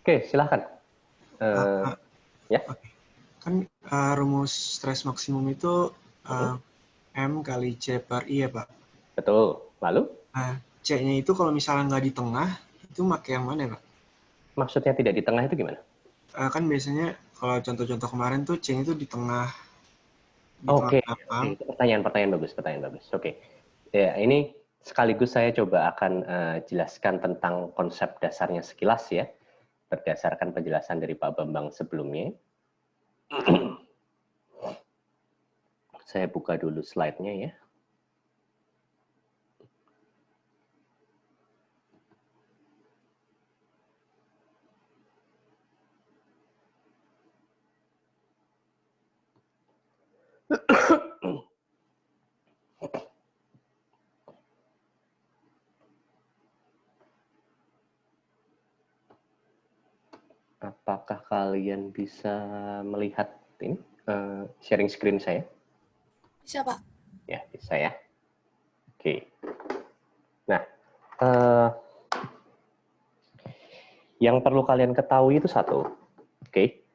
Oke, silahkan. Uh, Ya. Oke. Kan rumus stres maksimum itu M kali C per I ya, Pak? Betul. Lalu? Nah, C-nya itu kalau misalnya nggak di tengah, itu pakai yang mana, Pak? Maksudnya tidak di tengah itu gimana? Kan biasanya kalau contoh-contoh kemarin tuh C-nya itu di tengah Oke, belakang. itu pertanyaan bagus, Oke. Ya, ini sekaligus saya coba akan jelaskan tentang konsep dasarnya sekilas ya, berdasarkan penjelasan dari Pak Bambang sebelumnya. Saya buka dulu slide-nya ya. Apakah kalian bisa melihat ini sharing screen saya? Bisa, Pak. Ya, bisa ya. Oke. Nah, yang perlu kalian ketahui itu satu. Oke.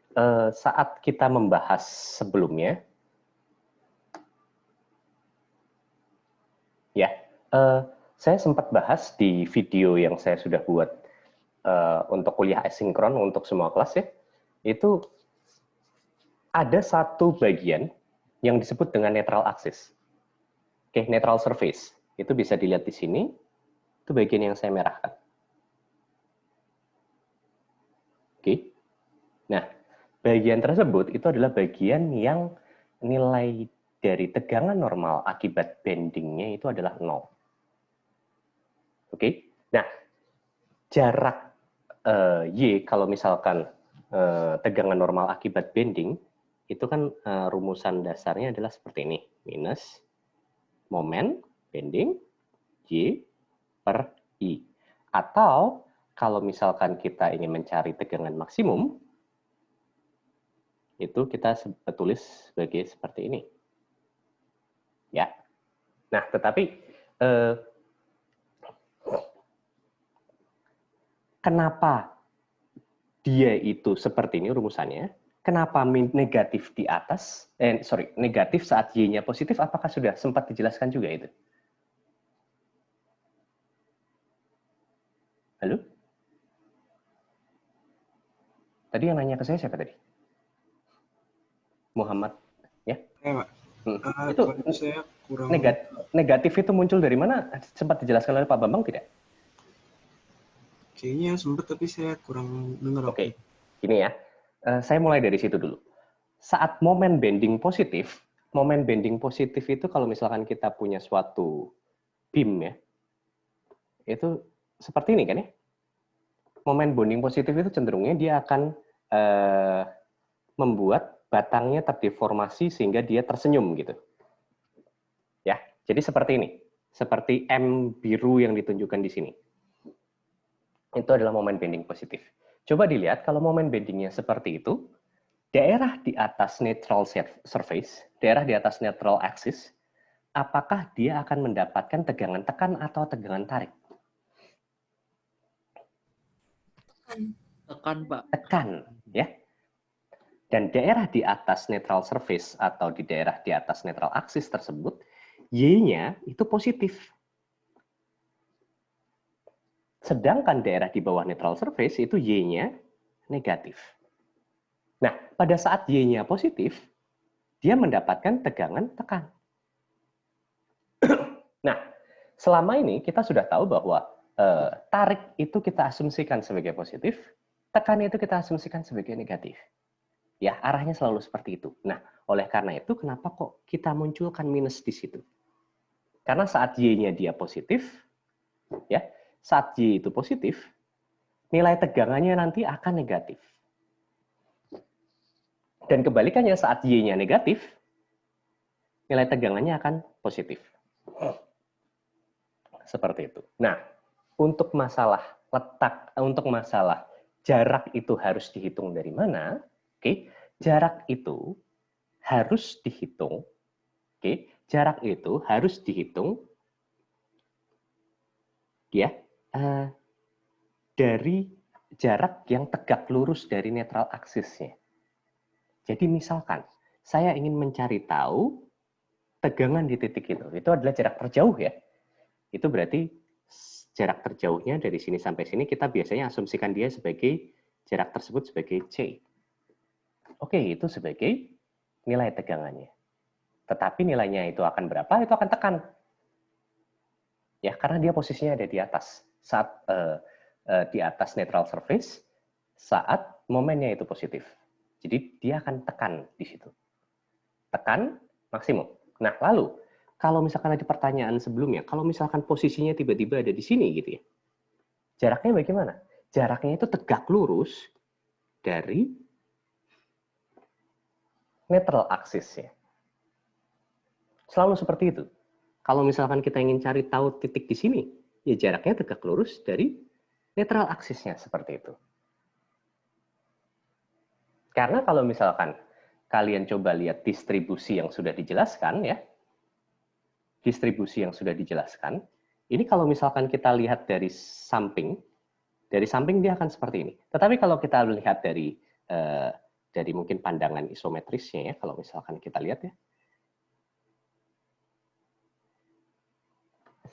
Saat kita membahas sebelumnya, ya, saya sempat bahas di video yang saya sudah buat untuk kuliah asinkron untuk semua kelas ya, itu ada satu bagian yang disebut dengan neutral axis. Oke, neutral surface. Itu bisa dilihat di sini. Itu bagian yang saya merahkan. Oke. Nah, bagian tersebut itu adalah bagian yang nilai dari tegangan normal akibat bendingnya itu adalah 0. Oke. Nah, jarak Y kalau misalkan tegangan normal akibat bending, itu kan rumusan dasarnya adalah seperti ini. Minus momen bending Y per I. Atau kalau misalkan kita ingin mencari tegangan maksimum, itu kita tulis sebagai seperti ini. Ya. Nah, tetapi kenapa dia itu seperti ini rumusannya? Kenapa negatif di atas? Negatif saat Y-nya positif, apakah sudah sempat dijelaskan juga itu? Halo? Tadi yang nanya ke saya siapa tadi? Muhammad, ya? Ya, Pak. Itu saya kurang negatif itu muncul dari mana? Sempat dijelaskan oleh Pak Bambang tidak? kayaknya sempat tapi saya kurang dengar. Oke, ini ya. Saya mulai dari situ dulu. Saat momen bending positif itu kalau misalkan kita punya suatu beam ya, itu seperti ini kan ya. Momen bonding positif itu cenderungnya dia akan membuat batangnya terdeformasi sehingga dia tersenyum gitu. Ya, jadi seperti ini. Seperti M biru yang ditunjukkan di sini. Itu adalah momen bending positif. Coba dilihat kalau momen bendingnya seperti itu, daerah di atas neutral surface, daerah di atas neutral axis, apakah dia akan mendapatkan tegangan tekan atau tegangan tarik? Tekan, Pak. Tekan, ya. Dan daerah di atas neutral surface atau di daerah di atas neutral axis tersebut, Y-nya itu positif. Sedangkan daerah di bawah neutral surface itu Y-nya negatif. Nah, pada saat Y-nya positif, dia mendapatkan tegangan tekan. Nah, selama ini kita sudah tahu bahwa tarik itu kita asumsikan sebagai positif, tekan itu kita asumsikan sebagai negatif. Ya, arahnya selalu seperti itu. Nah, oleh karena itu kenapa kok kita munculkan minus di situ? Karena saat Y-nya dia positif, ya, saat Y itu positif, nilai tegangannya nanti akan negatif. Dan kebalikannya saat Y-nya negatif, nilai tegangannya akan positif. Seperti itu. Nah, untuk masalah jarak itu harus dihitung dari mana? Oke, jarak itu harus dihitung. Oke, jarak itu harus dihitung ya dari jarak yang tegak lurus dari netral aksisnya. Jadi misalkan saya ingin mencari tahu tegangan di titik itu adalah jarak terjauh ya. Itu berarti jarak terjauhnya dari sini sampai sini kita biasanya asumsikan dia sebagai jarak tersebut sebagai C. Oke, itu sebagai nilai tegangannya. Tetapi nilainya itu akan berapa? Itu akan tekan. Ya, karena dia posisinya ada di atas. Saat di atas netral surface saat momennya itu positif. Jadi dia akan tekan di situ. Tekan maksimum. Nah, lalu kalau misalkan ada pertanyaan sebelumnya, kalau misalkan posisinya tiba-tiba ada di sini gitu ya, jaraknya bagaimana? Jaraknya itu tegak lurus dari netral axis-nya. Selalu seperti itu. Kalau misalkan kita ingin cari tahu titik di sini, ya jaraknya tegak lurus dari netral axis-nya seperti itu. Karena kalau misalkan kalian coba lihat distribusi yang sudah dijelaskan ya, distribusi yang sudah dijelaskan, ini kalau misalkan kita lihat dari samping dia akan seperti ini. Tetapi kalau kita lihat dari mungkin pandangan isometrisnya ya, kalau misalkan kita lihat ya,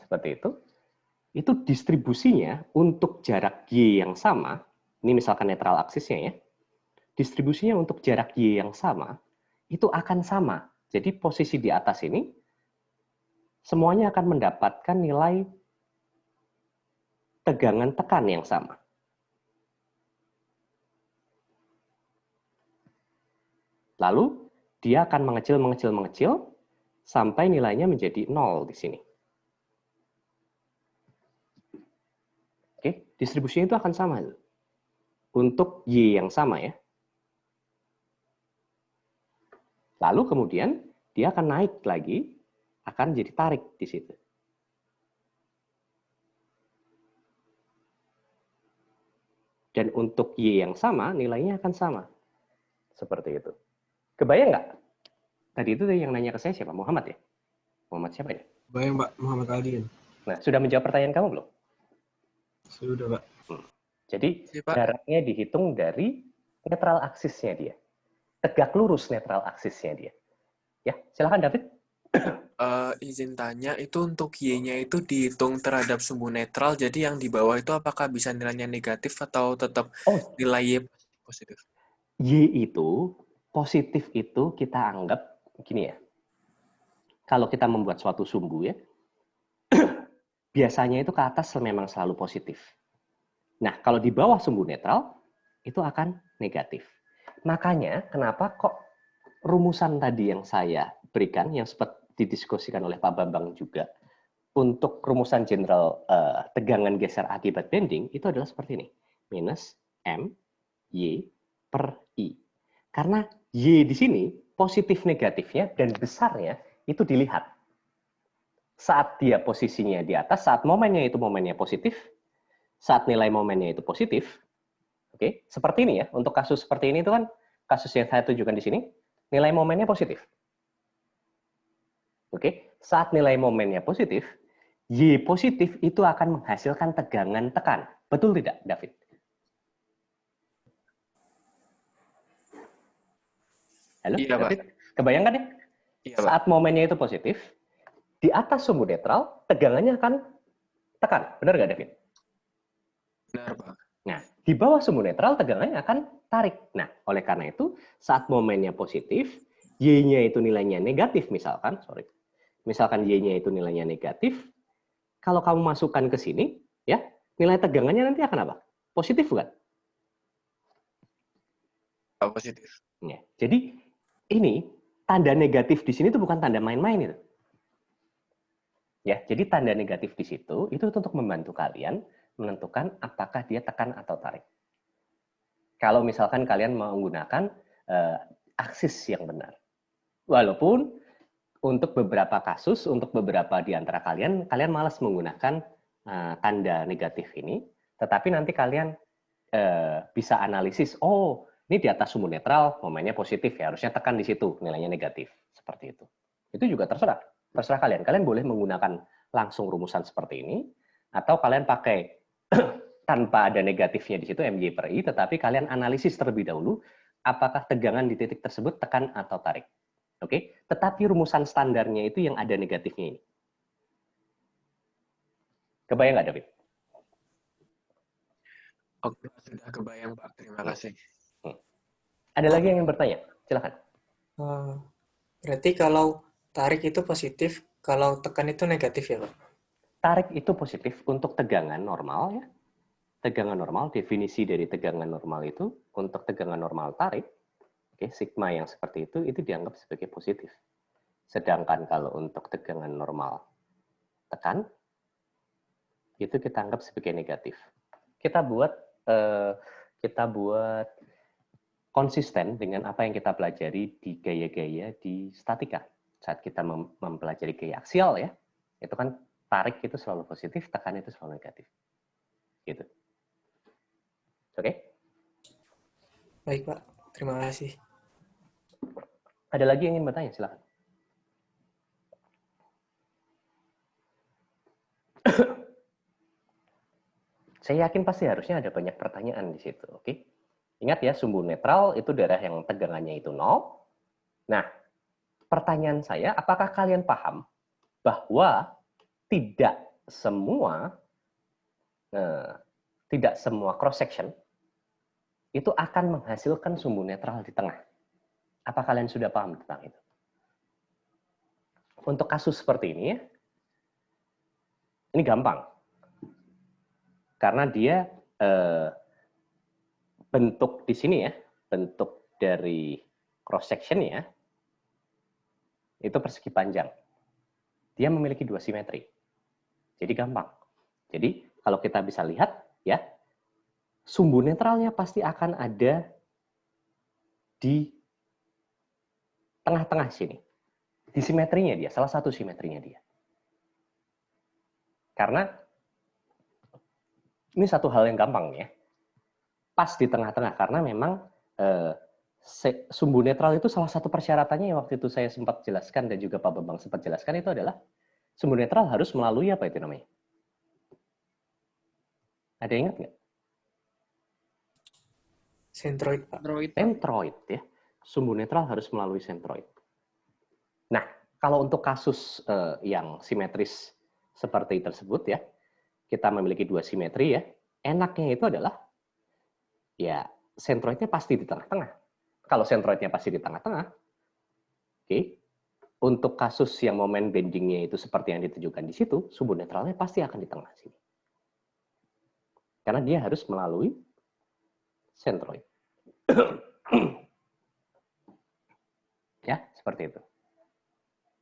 seperti itu distribusinya untuk jarak Y yang sama, ini misalkan netral aksisnya ya, distribusinya untuk jarak Y yang sama, itu akan sama. Jadi posisi di atas ini, semuanya akan mendapatkan nilai tegangan tekan yang sama. Lalu, dia akan mengecil, sampai nilainya menjadi 0 di sini. Oke, distribusinya itu akan sama. Untuk Y yang sama ya. Lalu kemudian, dia akan naik lagi, akan jadi tarik di situ. Dan untuk Y yang sama, nilainya akan sama. Seperti itu. Kebayang nggak? Tadi itu yang nanya ke saya siapa? Muhammad ya? Muhammad siapa ya? Bayang Pak, Muhammad Aldin. Nah, sudah menjawab pertanyaan kamu belum? Sudah Pak. Jadi, jaraknya dihitung dari netral aksisnya dia. Tegak lurus netral aksisnya dia. Ya, silakan David. Izin tanya, itu untuk Y-nya itu dihitung terhadap sumbu netral, jadi yang di bawah itu apakah bisa nilainya negatif atau tetap nilai Y positif? Y itu, positif itu kita anggap, gini ya, kalau kita membuat suatu sumbu ya, biasanya itu ke atas memang selalu positif. Nah, kalau di bawah sumbu netral, itu akan negatif. Makanya, kenapa kok rumusan tadi yang saya berikan, yang sempat didiskusikan oleh Pak Bambang juga, untuk rumusan general tegangan geser akibat bending, itu adalah seperti ini. Minus M, Y, per I. Karena Y di sini, positif negatifnya dan besarnya, itu dilihat. Saat dia posisinya di atas, saat momennya itu momennya positif, saat nilai momennya itu positif, oke, seperti ini ya, untuk kasus seperti ini itu kan, kasus yang saya tunjukkan di sini, nilai momennya positif. Oke, saat nilai momennya positif, Y positif itu akan menghasilkan tegangan tekan. Betul tidak, David? Halo, iya, David? Pak. Kebayangkan ya? Iya, saat Pak. momennya itu positif, di atas sumbu netral, tegangannya akan tekan. Benar nggak, David? Benar, Pak. Nah, di bawah sumbu netral, tegangannya akan tarik. Nah, oleh karena itu, saat momennya positif, Y-nya itu nilainya negatif misalkan, misalkan Y-nya itu nilainya negatif, kalau kamu masukkan ke sini, ya, nilai tegangannya nanti akan apa? Positif bukan? Positif. Ya, jadi ini tanda negatif di sini itu bukan tanda main-main itu. Ya, jadi tanda negatif di situ itu untuk membantu kalian menentukan apakah dia tekan atau tarik. Kalau misalkan kalian menggunakan aksis yang benar. Walaupun untuk beberapa kasus, untuk beberapa di antara kalian malas menggunakan tanda negatif ini, tetapi nanti kalian bisa analisis, oh ini di atas sumbu netral, momennya positif ya, harusnya tekan di situ, nilainya negatif. Seperti itu. Itu juga terserah kalian. Kalian boleh menggunakan langsung rumusan seperti ini, atau kalian pakai tanpa ada negatifnya di situ MY per I, tetapi kalian analisis terlebih dahulu apakah tegangan di titik tersebut tekan atau tarik. Oke, tetapi rumusan standarnya itu yang ada negatifnya ini. Kebayang nggak, David? Oke, sudah kebayang, Pak. Terima kasih. Ada lagi yang ingin bertanya? Silakan. Berarti kalau tarik itu positif, kalau tekan itu negatif ya, Pak? Tarik itu positif untuk tegangan normal ya. Tegangan normal, definisi dari tegangan normal itu untuk tegangan normal tarik, oke, sigma yang seperti itu dianggap sebagai positif. Sedangkan kalau untuk tegangan normal tekan, itu kita anggap sebagai negatif. Kita buat konsisten dengan apa yang kita pelajari di gaya-gaya di statika. Saat kita mempelajari gaya aksial ya, itu kan tarik itu selalu positif, tekan itu selalu negatif. Gitu. Oke? Baik, Pak. Terima kasih. Ada lagi yang ingin bertanya? Silakan. Saya yakin pasti harusnya ada banyak pertanyaan di situ. Oke? Ingat ya, sumbu netral itu daerah yang tegangannya itu 0. Nah, pertanyaan saya, apakah kalian paham bahwa tidak semua cross section itu akan menghasilkan sumbu netral di tengah? Apa kalian sudah paham tentang itu? Untuk kasus seperti ini ya, ini gampang. Karena dia bentuk di sini ya, bentuk dari cross section ya, itu persegi panjang. Dia memiliki 2 simetri. Jadi gampang. Jadi kalau kita bisa lihat ya, sumbu netralnya pasti akan ada di tengah-tengah sini. Di simetrinya dia, salah satu simetrinya dia. Karena ini satu hal yang gampang ya. Pas di tengah-tengah, karena memang sumbu netral itu salah satu persyaratannya yang waktu itu saya sempat jelaskan dan juga Pak Bambang sempat jelaskan itu adalah sumbu netral harus melalui apa itu namanya? Ada yang ingat nggak? Centroid, Pak. Centroid ya. Sumbu netral harus melalui centroid. Nah, kalau untuk kasus yang simetris seperti tersebut ya, kita memiliki 2 simetri ya, enaknya itu adalah ya centroidnya pasti di tengah-tengah. Kalau centroidnya pasti di tengah-tengah, oke, untuk kasus yang momen bendingnya itu seperti yang ditunjukkan di situ, sumbu netralnya pasti akan di tengah sini. Karena dia harus melalui centroid. Ya, seperti itu.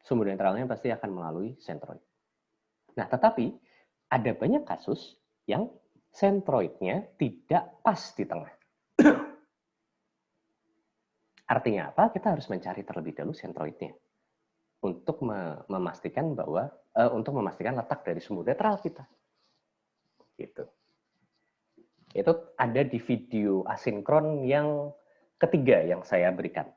Sumbu netralnya pasti akan melalui centroid. Nah, tetapi ada banyak kasus yang centroidnya tidak pas di tengah. Artinya apa? Kita harus mencari terlebih dahulu centroidnya untuk memastikan bahwa untuk memastikan letak dari sumbu netral kita. Gitu. Itu ada di video asinkron yang ketiga yang saya berikan.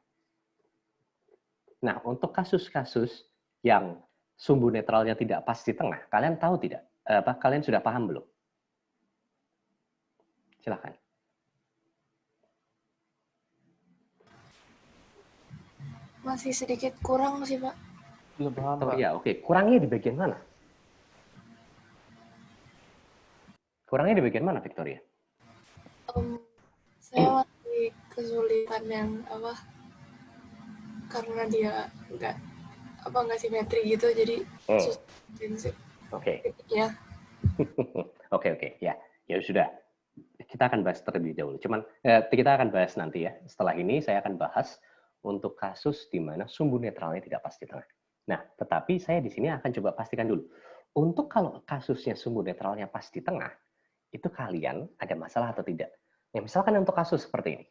Nah, untuk kasus-kasus yang sumbu netralnya tidak pas di tengah, kalian tahu tidak? Kalian sudah paham belum? Silakan. Masih sedikit kurang sih, Pak. Belum paham, Oh Pak. iya, oke. Kurangnya di bagian mana? Kurangnya di bagian mana, Victoria? Saya masih kesulitan yang karena dia nggak simetri gitu, jadi susah sih. Oke. Ya. Oke, ya sudah. Kita akan bahas terlebih dahulu. Kita akan bahas nanti ya. Setelah ini saya akan bahas untuk kasus di mana sumbu netralnya tidak pas di tengah. Nah, tetapi saya di sini akan coba pastikan dulu. Untuk kalau kasusnya sumbu netralnya pas di tengah, itu kalian ada masalah atau tidak? Ya, misalkan untuk kasus seperti ini.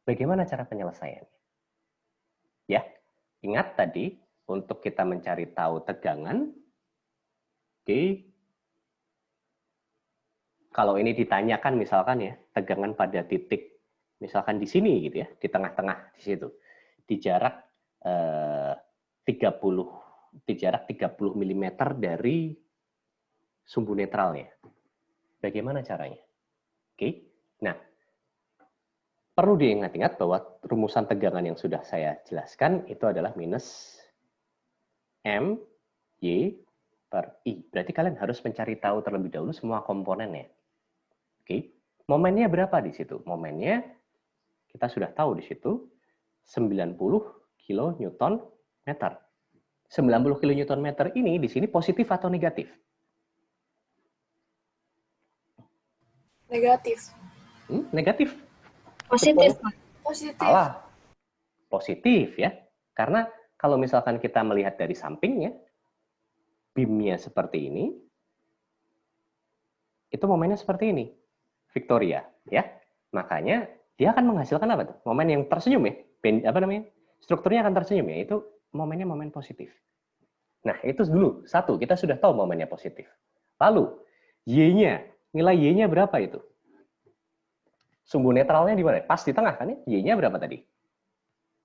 Bagaimana cara penyelesaiannya? Ya, ingat tadi untuk kita mencari tahu tegangan, oke. Kalau ini ditanyakan misalkan ya, tegangan pada titik misalkan di sini gitu ya, di tengah-tengah di situ. Di jarak 30 mm dari sumbu netralnya. Bagaimana caranya? Oke. Nah, perlu diingat-ingat bahwa rumusan tegangan yang sudah saya jelaskan itu adalah minus M Y per I. Berarti kalian harus mencari tahu terlebih dahulu semua komponennya. Oke. Momennya berapa di situ? Momennya kita sudah tahu di situ 90 kilonewton meter. 90 kilonewton meter ini di sini positif atau negatif? Negatif. Negatif. Positif, Pak. Positif. Salah. Positif ya. Karena kalau misalkan kita melihat dari sampingnya, beamnya seperti ini, itu momennya seperti ini. Victoria, ya. Makanya dia akan menghasilkan apa tuh? Momen yang tersenyum ya. Apa namanya? Strukturnya akan tersenyum ya. Itu momennya momen positif. Nah, itu dulu. Satu, kita sudah tahu momennya positif. Lalu, Y-nya, nilai Y-nya berapa itu? Sumbu netralnya di mana? Pas di tengah kan ya? Y-nya berapa tadi?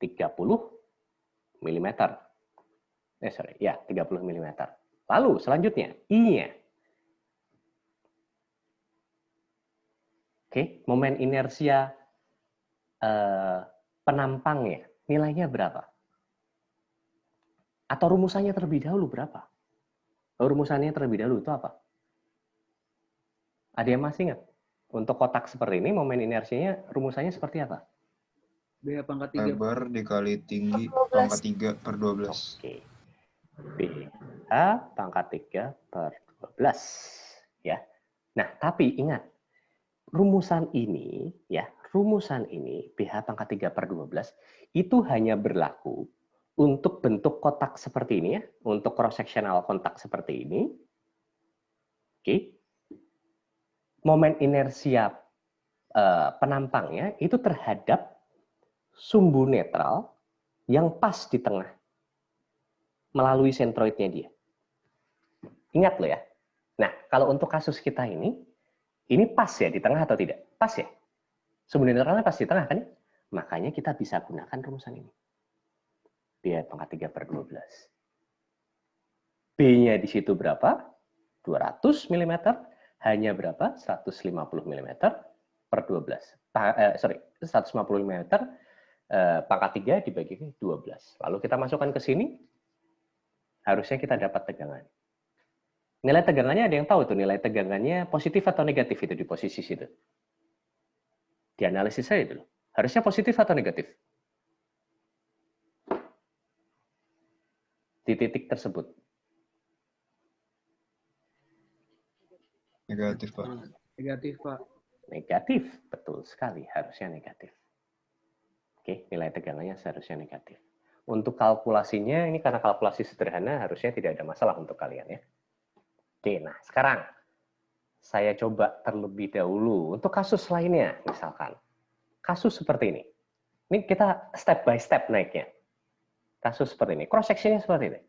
30 mm. 30 mm. Lalu, selanjutnya, I-nya. Oke, momen inersia penampangnya, nilainya berapa? Atau rumusannya terlebih dahulu berapa? Rumusannya terlebih dahulu itu apa? Ada yang masih ingat? Untuk kotak seperti ini, momen inersianya rumusannya seperti apa? B pangkat 3. Lebar dikali tinggi 12. pangkat 3 per 12. Oke. BH pangkat 3 per 12. Ya. Nah, tapi ingat, rumusan ini, BH pangkat 3 per 12, itu hanya berlaku untuk bentuk kotak seperti ini ya, untuk cross-sectional kontak seperti ini. Oke. Momen inersia penampangnya itu terhadap sumbu netral yang pas di tengah melalui sentroidnya dia. Ingat loh ya. Nah, kalau untuk kasus kita ini pas ya di tengah atau tidak? Pas ya? Sumbu netralnya pas di tengah kan? Makanya kita bisa gunakan rumusan ini. B pangkat 3 per 12. B-nya di situ berapa? 200 mm. Hanya berapa? 150 mm per 12. 150 mm pangkat 3 dibagi 12. Lalu kita masukkan ke sini, harusnya kita dapat tegangan. Nilai tegangannya ada yang tahu tuh, nilai tegangannya positif atau negatif itu di posisi situ. Di analisis saya dulu. Harusnya positif atau negatif? Di titik tersebut. Negatif, Pak. Negatif, Pak. Negatif, betul sekali. Harusnya negatif. Oke, nilai tegangannya seharusnya negatif. Untuk kalkulasinya, ini karena kalkulasi sederhana, harusnya tidak ada masalah untuk kalian ya. Oke, nah sekarang saya coba terlebih dahulu untuk kasus lainnya, misalkan. Kasus seperti ini. Ini kita step by step naiknya. Kasus seperti ini. Cross section-nya seperti ini.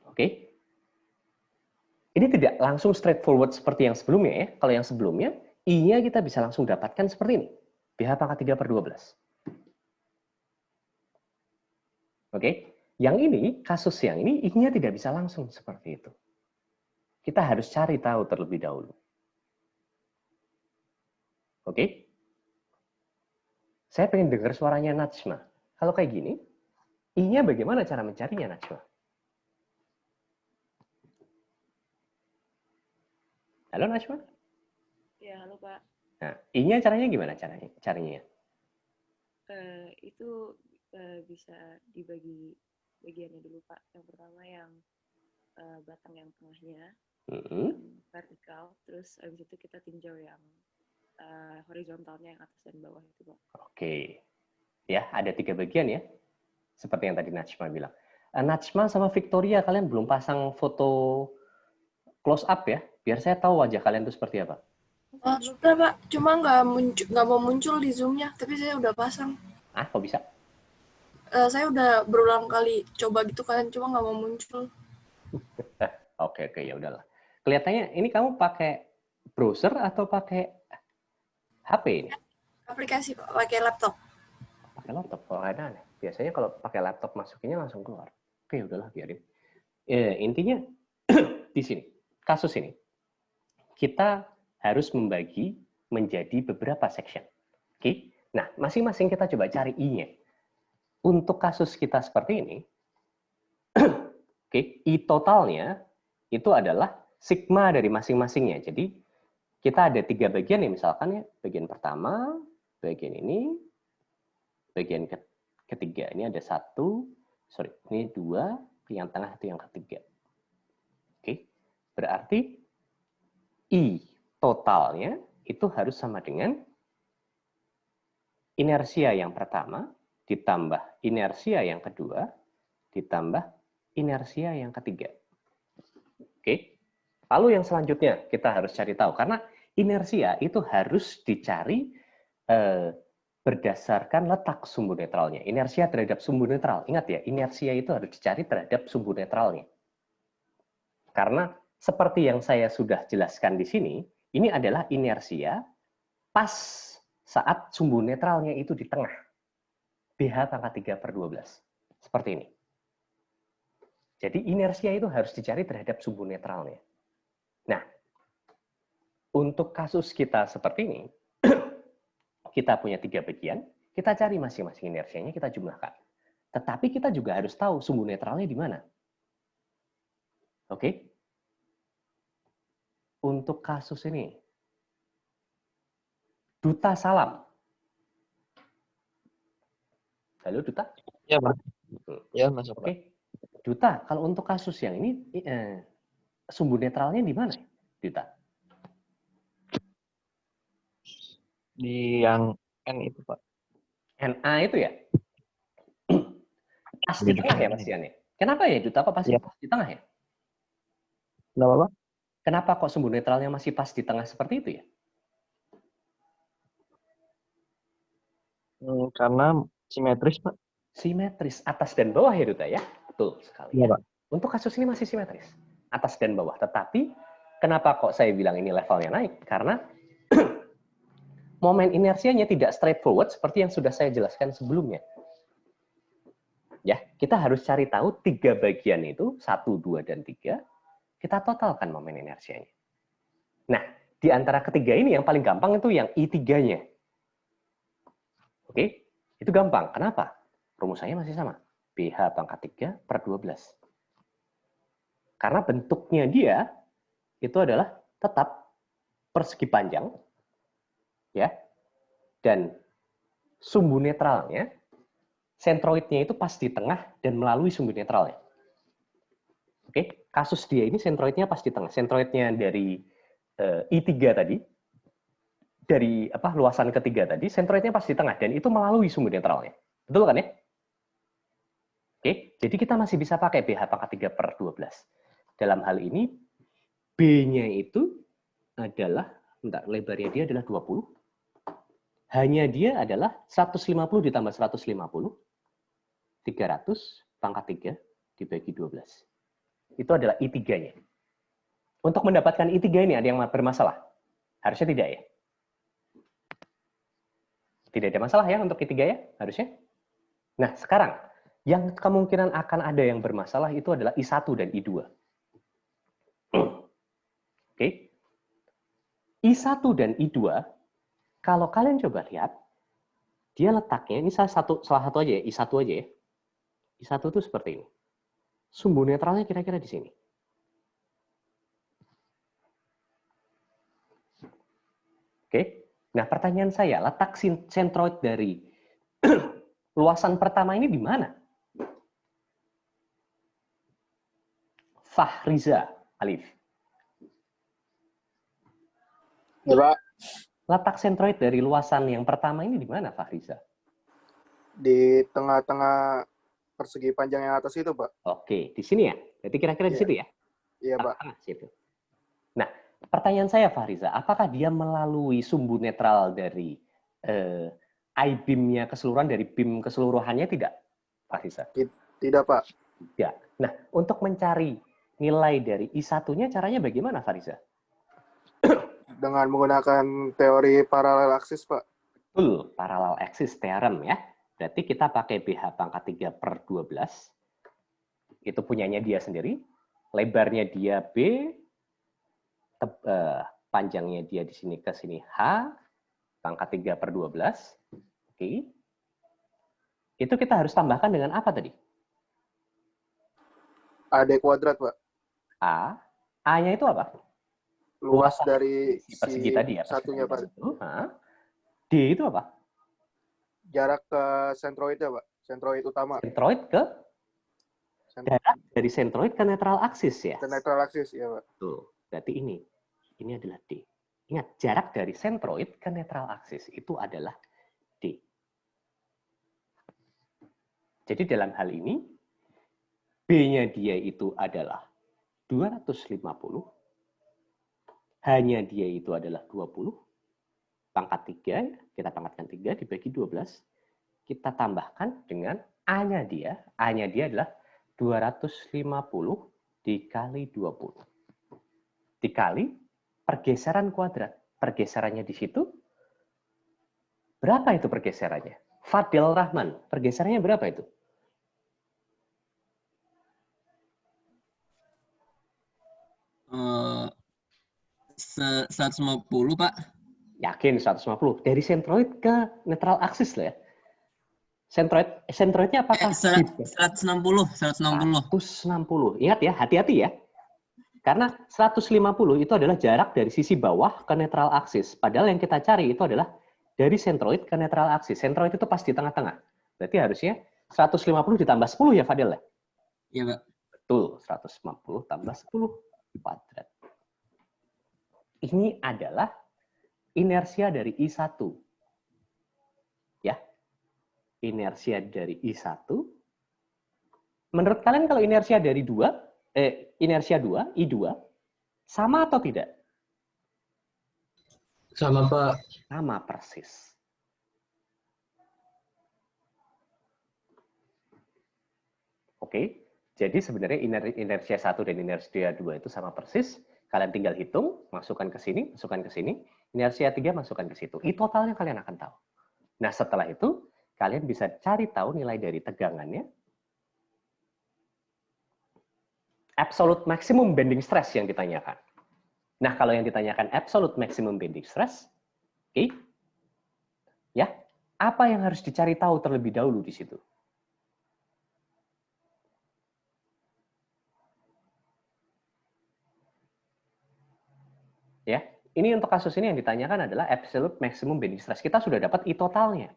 Oke. Ini tidak langsung straightforward seperti yang sebelumnya ya. Kalau yang sebelumnya, I-nya kita bisa langsung dapatkan seperti ini. BH pangkat 3 per 12. Oke. Yang ini, kasus yang ini, I-nya tidak bisa langsung seperti itu. Kita harus cari tahu terlebih dahulu. Oke. Saya pengen dengar suaranya Najma. Kalau kayak gini, I-nya bagaimana cara mencarinya, Najma? Halo, Najma? Ya, halo Pak. Nah, I-nya caranya gimana caranya? Itu bisa dibagi bagiannya dulu Pak. Yang pertama yang batang yang tengahnya, vertikal. Terus habis itu kita tinjau yang horizontalnya yang atas dan bawah itu Pak. Oke. Ya, ada 3 bagian ya. Seperti yang tadi Najma bilang. Najma sama Victoria, kalian belum pasang foto close up ya? Biar saya tahu wajah kalian itu seperti apa. Sudah Pak, cuma nggak mau muncul di Zoom-nya, tapi saya udah pasang. Ah, kok bisa? Saya udah berulang kali coba gitu kan, cuma nggak mau muncul. Oke, ya udahlah. Kelihatannya ini kamu pakai browser atau pakai HP ini? Aplikasi Pak, pakai laptop. Pakai laptop, kok ada aneh. Biasanya kalau pakai laptop masukinnya langsung keluar. Oke, udahlah biarin. Intinya di sini. kasus ini, kita harus membagi menjadi beberapa section. Oke? Nah, masing-masing kita coba cari I-nya. Untuk kasus kita seperti ini, oke, I totalnya itu adalah sigma dari masing-masingnya. Jadi, kita ada 3 bagian ya, misalkan ya. Bagian pertama, bagian ini, bagian ketiga. Ini ada 1, ini 2, yang tengah itu yang ketiga. Oke, berarti I totalnya itu harus sama dengan inersia yang pertama, ditambah inersia yang kedua, ditambah inersia yang ketiga. Oke, lalu yang selanjutnya kita harus cari tahu, karena inersia itu harus dicari berdasarkan letak sumbu netralnya. Inersia terhadap sumbu netral. Ingat ya, inersia itu harus dicari terhadap sumbu netralnya. Karena seperti yang saya sudah jelaskan di sini, ini adalah inersia pas saat sumbu netralnya itu di tengah. BH pangkat 3/12. Seperti ini. Jadi inersia itu harus dicari terhadap sumbu netralnya. Nah, untuk kasus kita seperti ini, kita punya 3 bagian, kita cari masing-masing inersianya, kita jumlahkan. Tetapi kita juga harus tahu sumbu netralnya di mana. Oke? Untuk kasus ini, Duta salam. Halo Duta? Ya, Pak. Ya, masuk, Pak. Oke. Duta, kalau untuk kasus yang ini, sumbu netralnya di mana, Duta? Di yang N itu, Pak. NA itu ya? Pas di tengah ya, Mas Ian? Kenapa ya, Duta? Kok pasti pas di tengah ya? Kenapa, Pak? Kenapa kok sumbu netralnya masih pas di tengah seperti itu ya? Karena simetris, Pak. Simetris, atas dan bawah ya, Duta ya? Betul sekali. Iya, Pak. Untuk kasus ini masih simetris, atas dan bawah. Tetapi, kenapa kok saya bilang ini levelnya naik? Karena momen inersianya tidak straightforward seperti yang sudah saya jelaskan sebelumnya. Ya, kita harus cari tahu 3 bagian itu, 1, 2, dan 3, kita totalkan momen inersianya. Nah, di antara ketiga ini yang paling gampang itu yang I3-nya. Oke, itu gampang. Kenapa? Rumusannya masih sama. BH pangkat 3/12. Karena bentuknya dia itu adalah tetap persegi panjang, ya, dan sumbu netralnya, sentroidnya itu pas di tengah dan melalui sumbu netralnya. Oke, kasus dia ini sentroidnya pas di tengah. Sentroidnya dari I3 tadi, dari luasan ketiga tadi, sentroidnya pas di tengah dan itu melalui sumbu netralnya. Betul kan ya? Oke, jadi kita masih bisa pakai BH pangkat 3/12. Dalam hal ini, B-nya itu adalah, lebarnya dia adalah 20, hanya dia adalah 150 ditambah 150, 300 pangkat 3 dibagi 12. Itu adalah I3-nya. Untuk mendapatkan I3 ini ada yang bermasalah? Harusnya tidak ya? Tidak ada masalah ya untuk I3 ya? Harusnya. Nah, sekarang, yang kemungkinan akan ada yang bermasalah itu adalah I1 dan I2. Oke. I1 dan I2, kalau kalian coba lihat, dia letaknya, ini salah satu aja ya, I1 aja ya. I1 itu seperti ini. Sumbu netralnya kira-kira di sini. Oke. Nah, pertanyaan saya, letak sentroid dari luasan pertama ini di mana? Fahriza Alif. Ya, Pak. Letak sentroid dari luasan yang pertama ini di mana, Fahriza? Di tengah-tengah persegi panjang yang atas itu, Pak. Oke, di sini ya? Berarti kira-kira di situ ya? Iya, Pak. Situ. Nah, pertanyaan saya, Fahriza, apakah dia melalui sumbu netral dari I-beam-nya keseluruhan, dari beam keseluruhannya tidak, Fahriza? Tidak, Pak. Tidak. Nah, untuk mencari nilai dari I1-nya, caranya bagaimana, Fahriza? Dengan menggunakan teori paralel aksis, Pak. Betul, parallel axis theorem ya. Berarti kita pakai BH pangkat 3/12. Itu punyanya dia sendiri. Lebarnya dia B, panjangnya dia di sini ke sini H, pangkat 3/12. Oke. Itu kita harus tambahkan dengan apa tadi? AD kuadrat, Pak. A-nya itu apa? Luas dari persegi tadi ya, satunya, Pak. D itu apa? Jarak ke sentroidnya, Pak. Sentroid utama. Sentroid ke? Jarak dari sentroid ke netral aksis ya? Ke netral aksis, ya, Pak. Tuh, berarti ini. Ini adalah D. Ingat, jarak dari sentroid ke netral aksis itu adalah D. Jadi dalam hal ini, B-nya dia itu adalah 250, H-nya dia itu adalah 20, pangkat 3, kita pangkatkan 3 dibagi 12, kita tambahkan dengan A-nya dia adalah 250 dikali 20. Dikali pergeseran kuadrat. Pergeserannya di situ, berapa itu pergeserannya? Fadil Rahman, pergeserannya berapa itu? Uh, 150, Pak. Yakin 150. Dari sentroid ke netral aksis lah ya. Sentroidnya apakah 160. Ingat ya, hati-hati ya. Karena 150 itu adalah jarak dari sisi bawah ke netral aksis. Padahal yang kita cari itu adalah dari sentroid ke netral aksis. Sentroid itu pas di tengah-tengah. Berarti harusnya 150 ditambah 10 ya, Fadil? Iya, Pak. Betul, 150 tambah 10 kuadrat. Ini adalah inersia dari I1. Ya. Inersia dari I1. Menurut kalian kalau inersia dari inersia 2, I2, sama atau tidak? Sama, Pak. Sama persis. Oke, jadi sebenarnya inersia 1 dan inersia 2 itu sama persis. Kalian tinggal hitung, masukkan ke sini, masukkan ke sini. Inersia 3 masukkan ke situ. I totalnya kalian akan tahu. Nah, setelah itu, kalian bisa cari tahu nilai dari tegangannya. Absolute maximum bending stress yang ditanyakan. Nah, kalau yang ditanyakan absolute maximum bending stress, oke, ya, apa yang harus dicari tahu terlebih dahulu di situ? Ya, ini untuk kasus ini yang ditanyakan adalah absolute maximum bending stress. Kita sudah dapat I totalnya.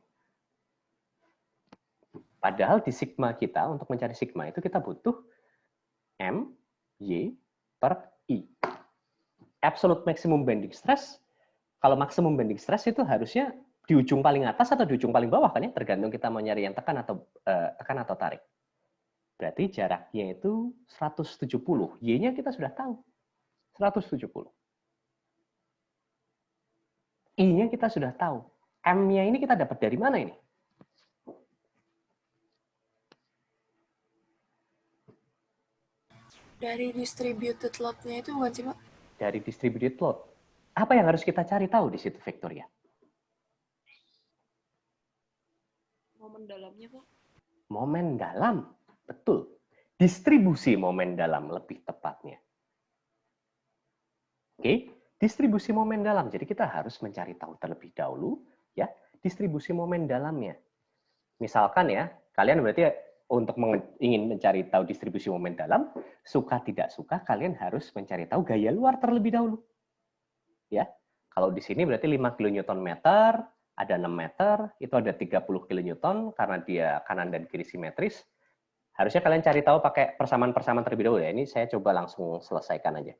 Padahal di sigma kita, untuk mencari sigma itu kita butuh M, Y, per I. Absolute maximum bending stress, kalau maksimum bending stress itu harusnya di ujung paling atas atau di ujung paling bawah kan ya, tergantung kita mau nyari yang tekan atau tarik. Berarti jaraknya itu 170. Y-nya kita sudah tahu. 170. I-nya kita sudah tahu. M-nya ini kita dapat dari mana ini? Dari distributed load-nya itu bukan sih, Pak? Dari distributed load. Apa yang harus kita cari tahu di situ, Victoria? Momen dalamnya, Pak. Momen dalam. Betul. Distribusi momen dalam lebih tepatnya. Oke. Distribusi momen dalam. Jadi kita harus mencari tahu terlebih dahulu ya distribusi momen dalamnya. Misalkan ya, kalian berarti untuk ingin mencari tahu distribusi momen dalam, suka tidak suka kalian harus mencari tahu gaya luar terlebih dahulu. Ya. Kalau di sini berarti 5 kN/m, ada 6 meter, itu ada 30 kN karena dia kanan dan kiri simetris. Harusnya kalian cari tahu pakai persamaan-persamaan terlebih dahulu ya. Ini saya coba langsung selesaikan aja.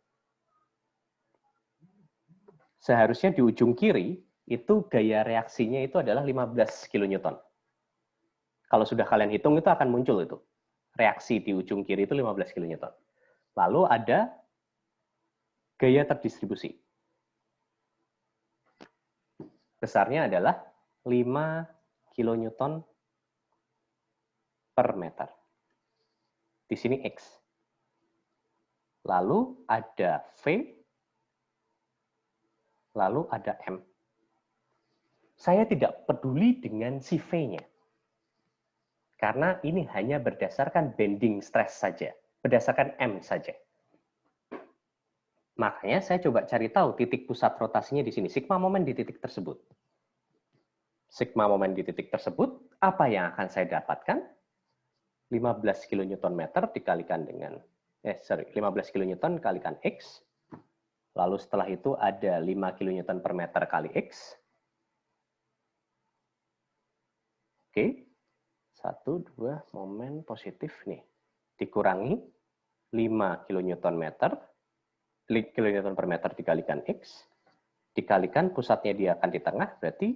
Seharusnya di ujung kiri itu gaya reaksinya itu adalah 15 kN. Kalau sudah kalian hitung itu akan muncul itu. Reaksi di ujung kiri itu 15 kN. Lalu ada gaya terdistribusi. Besarnya adalah 5 kN per meter. Di sini X. Lalu ada V. Lalu ada M. Saya tidak peduli dengan si V-nya. Karena ini hanya berdasarkan bending stress saja. Berdasarkan M saja. Makanya saya coba cari tahu titik pusat rotasinya di sini. Sigma momen di titik tersebut. Sigma momen di titik tersebut, apa yang akan saya dapatkan? 15 kN dikalikan dengan 15 kN kalikan X. Lalu setelah itu ada 5 kN per meter kali X. Oke. 1, 2, momen positif nih. Dikurangi 5 kN per meter dikalikan X. Dikalikan pusatnya dia akan di tengah, berarti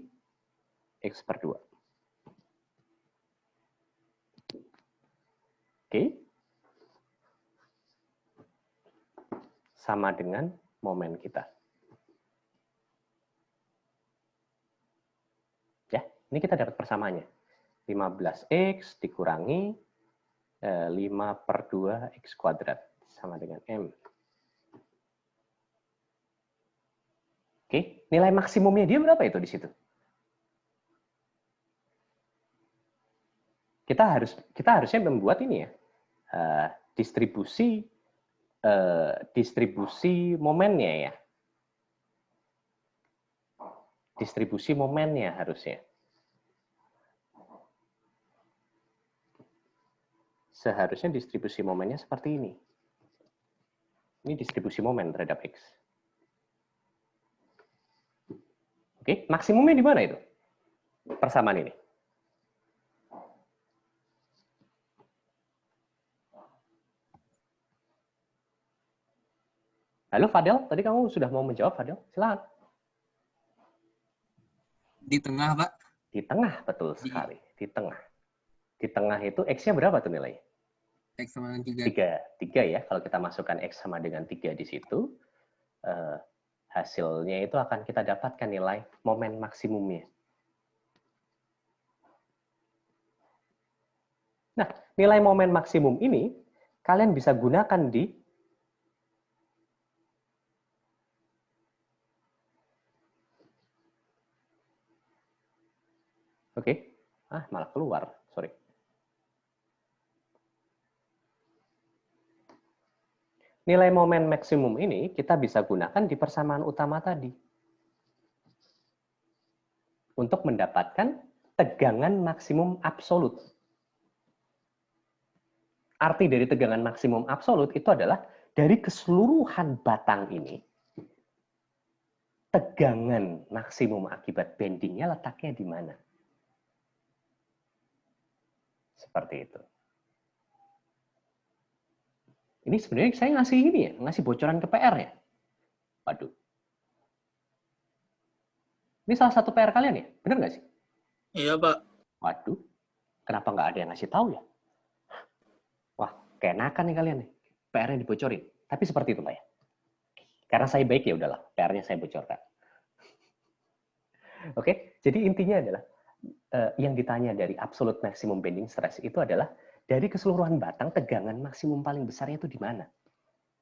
X per 2. Oke. Sama dengan momen kita. Ya, ini kita dapat persamaannya. 15X dikurangi 5 per 2 X kuadrat. Sama dengan M. Oke, nilai maksimumnya dia berapa itu di situ? Kita harusnya membuat ini ya, distribusi momennya ya. Distribusi momennya harusnya. Seharusnya distribusi momennya seperti ini. Ini distribusi momen terhadap X. Oke, maksimumnya di mana itu? Persamaan ini. Halo Fadel, tadi kamu sudah mau menjawab, Fadel? Silakan. Di tengah, Pak. Di tengah, betul sekali. Di tengah. Di tengah itu X-nya berapa tuh nilainya? X sama dengan 3. 3 ya, kalau kita masukkan X sama dengan 3 di situ, hasilnya itu akan kita dapatkan nilai momen maksimumnya. Nah, nilai momen maksimum ini kalian bisa gunakan di malah keluar, sorry. Nilai momen maksimum ini kita bisa gunakan di persamaan utama tadi. Untuk mendapatkan tegangan maksimum absolut. Arti dari tegangan maksimum absolut itu adalah dari keseluruhan batang ini, tegangan maksimum akibat bendingnya letaknya di mana. Seperti itu. Ini sebenarnya saya ngasih ini ya, ngasih bocoran ke PR ya. Waduh. Ini salah satu PR kalian ya? Benar nggak sih? Iya, Pak. Waduh. Kenapa nggak ada yang ngasih tahu ya? Wah, keenakan nih kalian nih. PR-nya dibocorin. Tapi seperti itu, Pak ya. Karena saya baik ya udahlah, PR-nya saya bocorkan. Oke, jadi intinya adalah yang ditanya dari absolute maximum bending stress itu adalah dari keseluruhan batang tegangan maksimum paling besarnya itu di mana.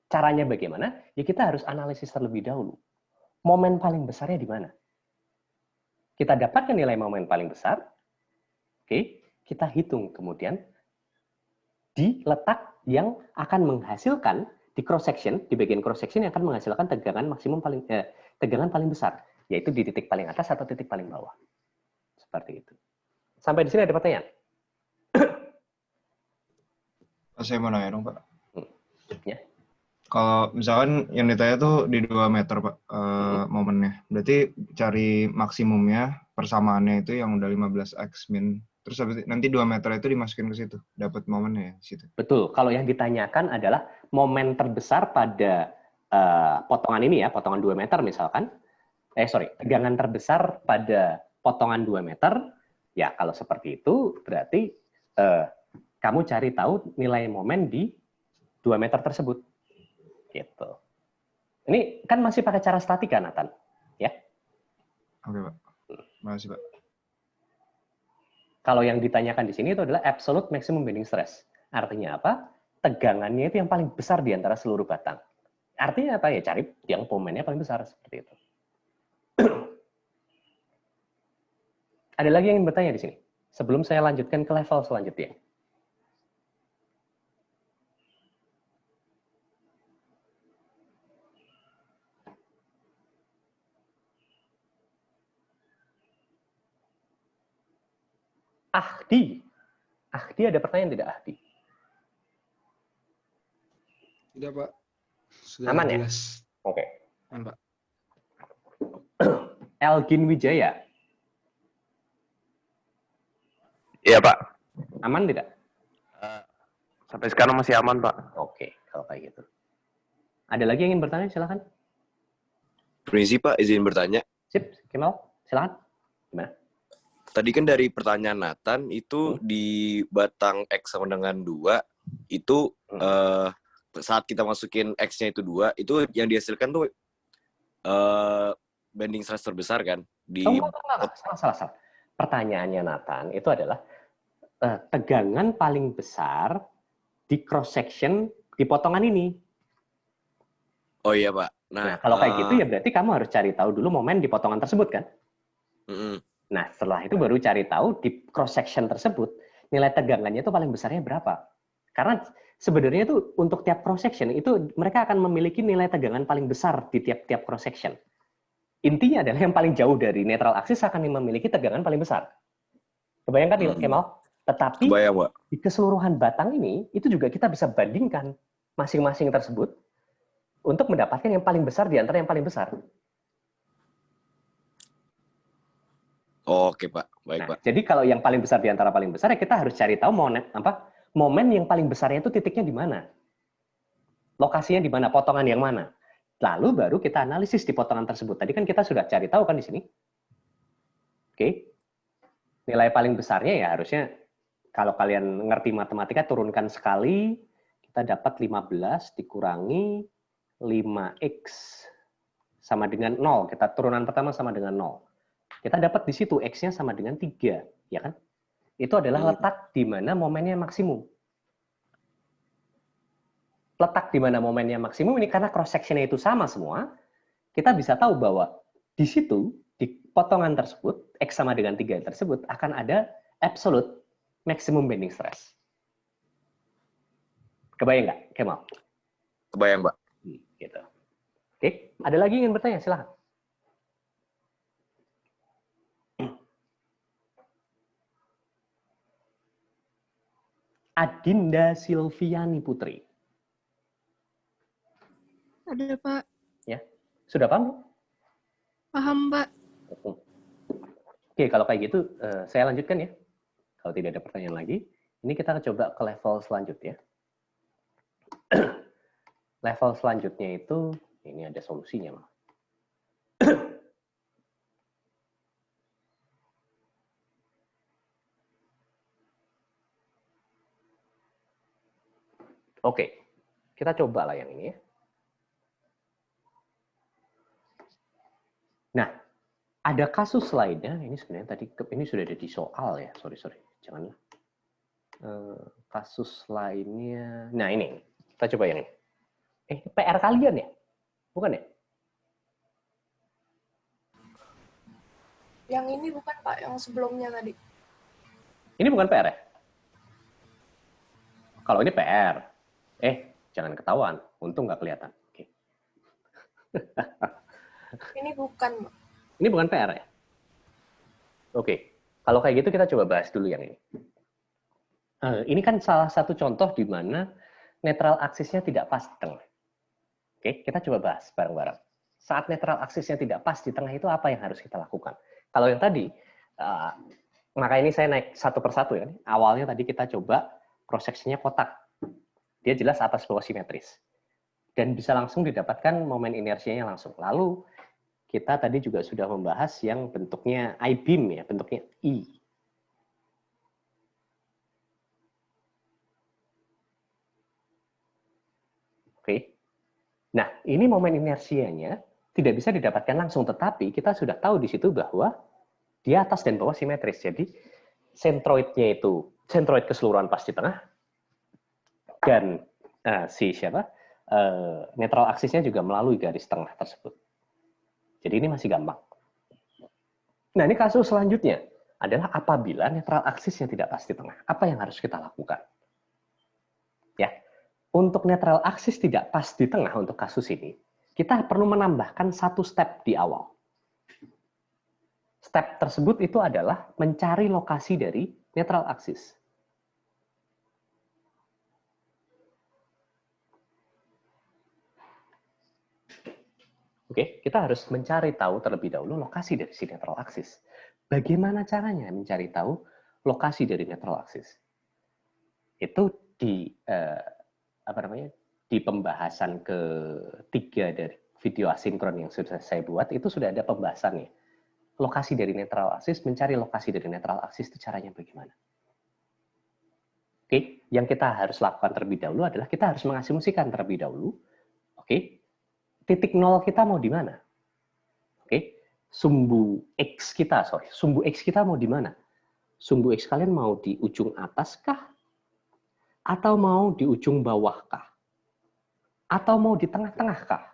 Caranya bagaimana? Ya kita harus analisis terlebih dahulu. Momen paling besarnya di mana? Kita dapatkan nilai momen paling besar. Oke, kita hitung kemudian di letak yang akan menghasilkan di cross section, di bagian cross section yang akan menghasilkan tegangan maksimum tegangan paling besar, yaitu di titik paling atas atau titik paling bawah. Seperti itu. Sampai di sini ada pertanyaan? Saya mau nanya dong, Pak. Ya. Kalau misalkan yang ditanya tuh di 2 meter, Pak, momennya. Berarti cari maksimumnya, persamaannya itu yang udah 15x min. Terus nanti 2 meter itu dimasukin ke situ. Dapat momennya ya, situ. Betul. Kalau yang ditanyakan adalah momen terbesar pada potongan ini ya, potongan 2 meter misalkan. Tegangan terbesar pada potongan 2 meter. Ya, kalau seperti itu berarti kamu cari tahu nilai momen di 2 meter tersebut. Gitu. Ini kan masih pakai cara statika, Nathan. Ya? Oke, Pak. Makasih, Pak. Kalau yang ditanyakan di sini itu adalah absolute maximum bending stress. Artinya apa? Tegangannya itu yang paling besar di antara seluruh batang. Artinya apa? Ya cari yang momennya paling besar. Seperti itu. Ada lagi yang ingin bertanya di sini? Sebelum saya lanjutkan ke level selanjutnya. Ahdi. Ahdi ada pertanyaan tidak, Ahdi? Tidak, Pak. Sudah Aman ya? jelas. Oke. Aman, Pak. Elgin Wijaya. Iya, Pak. Aman tidak? Sampai sekarang masih aman, Pak. Oke, kalau kayak gitu. Ada lagi yang ingin bertanya? Silakan. Permisi, Pak, izin bertanya. Sip, Kemal, silakan. Gimana? Tadi kan dari pertanyaan Nathan, itu di batang X sama dengan 2, itu saat kita masukin X-nya itu 2, itu yang dihasilkan tuh bending stress terbesar kan? Salah. Pertanyaannya Nathan itu adalah tegangan paling besar di cross section di potongan ini. Oh iya, Pak. Nah, kalau kayak gitu ya berarti kamu harus cari tahu dulu momen di potongan tersebut kan? Nah, setelah itu baru cari tahu di cross section tersebut nilai tegangannya itu paling besarnya berapa. Karena sebenarnya itu untuk tiap cross section itu mereka akan memiliki nilai tegangan paling besar di tiap-tiap cross section. Intinya adalah yang paling jauh dari netral axis akan memiliki tegangan paling besar. Kebayangkan Kemal? Tetapi di keseluruhan batang ini itu juga kita bisa bandingkan masing-masing tersebut untuk mendapatkan yang paling besar di antara yang paling besar. Oke, Pak. Baik, Pak. Jadi kalau yang paling besar di antara paling besar, ya kita harus cari tahu momen yang paling besarnya itu titiknya di mana. Lokasinya di mana, potongan yang mana. Lalu baru kita analisis di potongan tersebut. Tadi kan kita sudah cari tahu kan di sini. Oke. Nilai paling besarnya ya harusnya, kalau kalian ngerti matematika, turunkan sekali, kita dapat 15 dikurangi 5X sama dengan 0. Kita turunan pertama sama dengan 0. Kita dapat di situ X-nya sama dengan 3, ya kan? Itu adalah letak di mana momennya maksimum. Letak di mana momennya maksimum ini karena cross section-nya itu sama semua, kita bisa tahu bahwa di situ, di potongan tersebut, X sama dengan 3 tersebut, akan ada absolute maximum bending stress. Kebayang nggak, Kemal? Kebayang, Pak. Gitu. Oke, ada lagi yang ingin bertanya? Silahkan. Adinda Silviani Putri. Ada, Pak. Ya, sudah paham? Paham, Pak. Oke, kalau kayak gitu, saya lanjutkan ya. Kalau tidak ada pertanyaan lagi, ini kita coba ke level selanjutnya. Level selanjutnya itu, ini ada solusinya, Mas. Oke, kita coba lah yang ini ya. Nah, ada kasus lainnya, ini sebenarnya tadi, ini sudah ada di soal ya, sorry, janganlah. Kasus lainnya, nah ini, kita coba yang ini. PR kalian ya? Bukan ya? Yang ini bukan, Pak, yang sebelumnya tadi. Ini bukan PR ya? Kalau ini PR, jangan ketahuan, untung nggak kelihatan. Oke. Ini bukan, Pak. Ini bukan PR ya? Oke, kalau kayak gitu kita coba bahas dulu yang ini. Ini kan salah satu contoh di mana netral aksisnya tidak pas di tengah. Oke, kita coba bahas bareng-bareng. Saat netral aksisnya tidak pas di tengah itu apa yang harus kita lakukan? Kalau yang tadi, maka ini saya naik satu persatu ya. Awalnya tadi kita coba cross section-nya kotak. Dia jelas atas bawah simetris. Dan bisa langsung didapatkan momen inersianya langsung. Lalu kita tadi juga sudah membahas yang bentuknya I-beam ya, bentuknya I. Oke. Nah, ini momen inersianya tidak bisa didapatkan langsung, tetapi kita sudah tahu di situ bahwa di atas dan bawah simetris. Jadi sentroidnya itu sentroid keseluruhan pas di tengah, dan netral aksisnya juga melalui garis tengah tersebut. Jadi ini masih gampang. Nah, ini kasus selanjutnya adalah apabila netral aksisnya tidak pas di tengah. Apa yang harus kita lakukan? Ya, untuk netral aksis tidak pas di tengah untuk kasus ini, kita perlu menambahkan satu step di awal. Step tersebut itu adalah mencari lokasi dari netral axis. Oke, kita harus mencari tahu terlebih dahulu lokasi dari si netral axis. Bagaimana caranya mencari tahu lokasi dari netral axis? Itu di di pembahasan ketiga dari video asinkron yang sudah saya buat, itu sudah ada pembahasannya. Lokasi dari netral axis, mencari lokasi dari netral axis itu caranya bagaimana? Oke, yang kita harus lakukan terlebih dahulu adalah kita harus mengasumsikan terlebih dahulu, oke, titik nol kita mau di mana? Oke, sumbu X kita mau di mana? Sumbu X kalian mau di ujung atas kah? Atau mau di ujung bawah kah? Atau mau di tengah-tengah kah?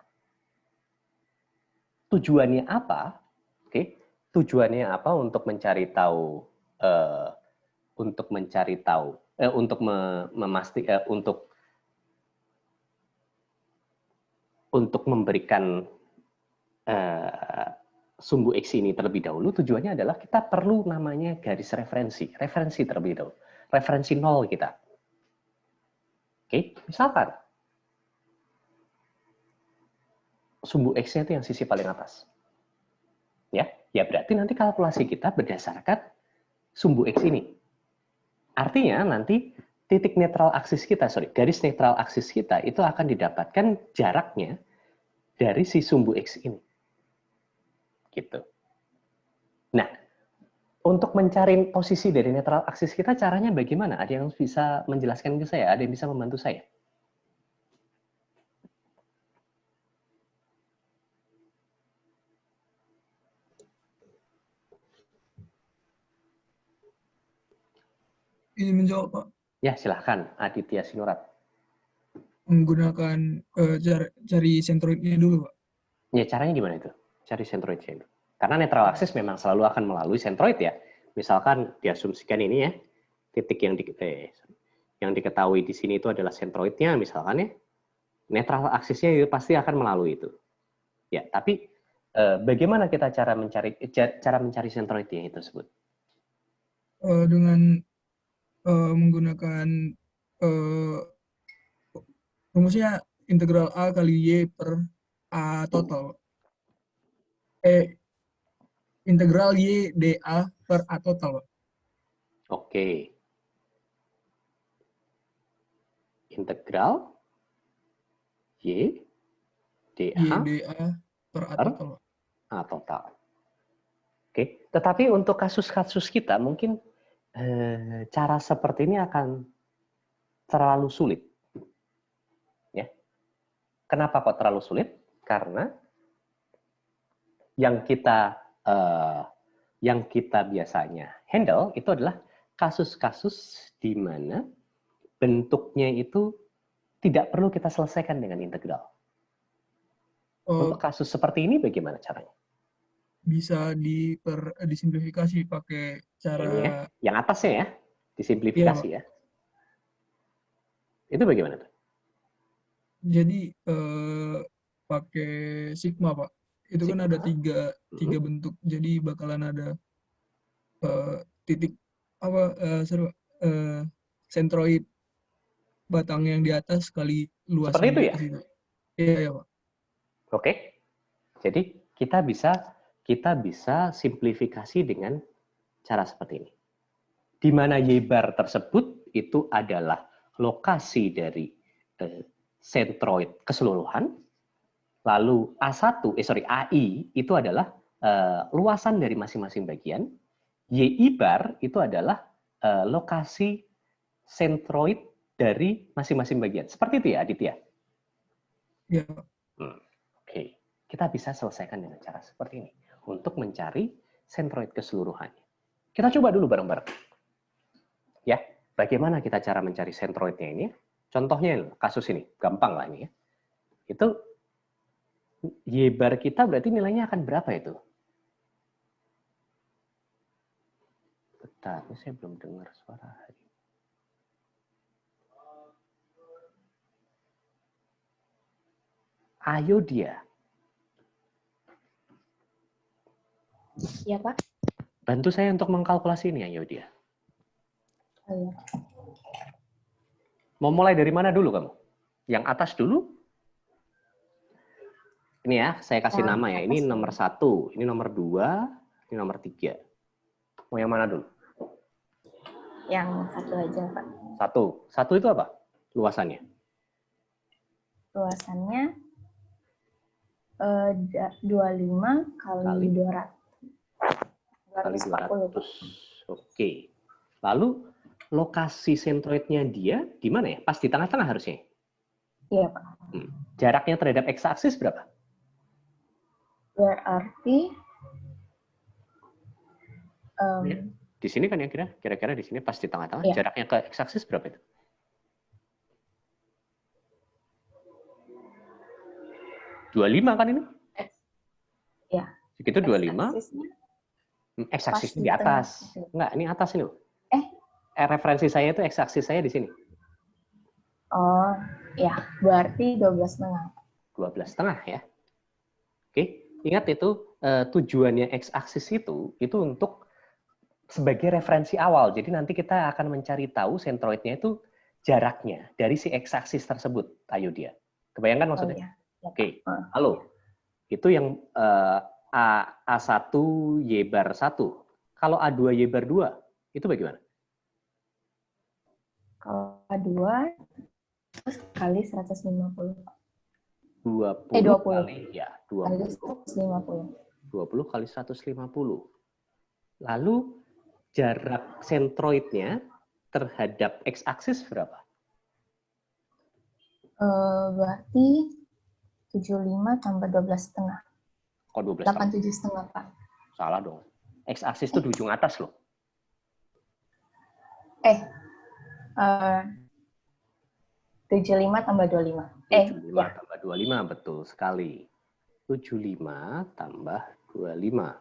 Tujuannya apa? Oke, tujuannya apa untuk mencari tahu, untuk memberikan sumbu X ini terlebih dahulu, tujuannya adalah kita perlu namanya garis referensi terlebih dahulu, referensi nol kita. Oke, misalkan sumbu X-nya itu yang sisi paling atas. Ya berarti nanti kalkulasi kita berdasarkan sumbu X ini. Artinya nanti titik netral aksis kita, garis netral aksis kita itu akan didapatkan jaraknya dari si sumbu X ini. Gitu. Nah, untuk mencari posisi dari netral aksis kita caranya bagaimana? Ada yang bisa menjelaskan ke saya? Ada yang bisa membantu saya? Ini menjawab, Pak. Ya, silahkan. Aditya Sinurat. Menggunakan cari sentroidnya dulu, Pak. Ya, caranya gimana itu? Cari sentroidnya itu. Karena netral axis memang selalu akan melalui sentroid ya. Misalkan diasumsikan ini ya, titik yang diketahui di sini itu adalah sentroidnya misalkan ya. Netral aksisnya itu pasti akan melalui itu. Ya, tapi bagaimana kita cara mencari sentroidnya itu tersebut? Dengan menggunakan rumusnya integral A kali Y per A total. Integral Y dA per A total, Pak. Oke. Integral Y dA per A total, Pak. A total. Oke, tetapi untuk kasus-kasus kita mungkin cara seperti ini akan terlalu sulit. Ya. Kenapa kok terlalu sulit? Karena yang kita biasanya handle itu adalah kasus-kasus di mana bentuknya itu tidak perlu kita selesaikan dengan integral. Untuk kasus seperti ini bagaimana caranya? Bisa disimplifikasi pakai cara ini ya, yang atasnya ya, disimplifikasi ya. Itu bagaimana tuh? Jadi pakai sigma, Pak. Itu sigma. Kan ada tiga bentuk. Jadi bakalan ada titik sentroid batang yang di atas kali luas. Seperti itu ya? Iya, Pak. Oke. Jadi kita bisa simplifikasi dengan cara seperti ini. Di mana Y bar tersebut itu adalah lokasi dari sentroid keseluruhan, lalu AI itu adalah luasan dari masing-masing bagian, YI bar itu adalah lokasi sentroid dari masing-masing bagian. Seperti itu ya, Aditya? Iya. Oke. Kita bisa selesaikan dengan cara seperti ini untuk mencari sentroid keseluruhannya. Kita coba dulu bareng-bareng. Ya, bagaimana kita cara mencari sentroidnya ini? Contohnya kasus ini, gampang lah ini ya. Itu Y bar kita berarti nilainya akan berapa itu? Bentar, ini saya belum dengar suara hari. Ayo dia. Ya, Pak. Bantu saya untuk mengkalkulasi ini, ayo dia. Mau mulai dari mana dulu kamu? Yang atas dulu? Ini ya, saya kasih nama ya. Ini nomor 1, ini nomor 2, ini nomor 3. Mau yang mana dulu? Yang 1 aja, Pak. 1 itu apa? Luasannya? Luasannya 25 kali 200. Kali 200. Oke. Lalu lokasi sentroidnya dia di mana ya? Pas di tengah-tengah harusnya? Iya, Pak. Jaraknya terhadap x-aksis berapa? Berarti di sini kan ya kira-kira di sini pas di tengah-tengah. Iya. Jaraknya ke x-aksis berapa itu? (25) kan ini? Ya. Segitu 25. X-aksis di atas. Enggak, ini atas ini loh. Referensi saya itu x-aksis saya di sini. Oh, ya. Berarti 12,5. 12,5 ya. Oke, ingat itu tujuannya x-aksis itu untuk sebagai referensi awal. Jadi nanti kita akan mencari tahu sentroidnya itu jaraknya dari si x-aksis tersebut. Ayo dia. Kebayangkan maksudnya? Oh, ya. Oke, halo. Itu yang A1 Y bar 1. Kalau A2 Y bar 2, itu bagaimana? Kalau A2 kali 150. 20 kali, ya, 20. Kali 150. 20 kali 150. Lalu jarak sentroidnya terhadap x-aksis berapa? Berarti 75 tambah 12,5. Kok 12? 87,5, Pak. Salah dong. X-aksis itu di ujung atas loh. 75 tambah 25. 75 tambah 25, betul sekali. 75 tambah 25.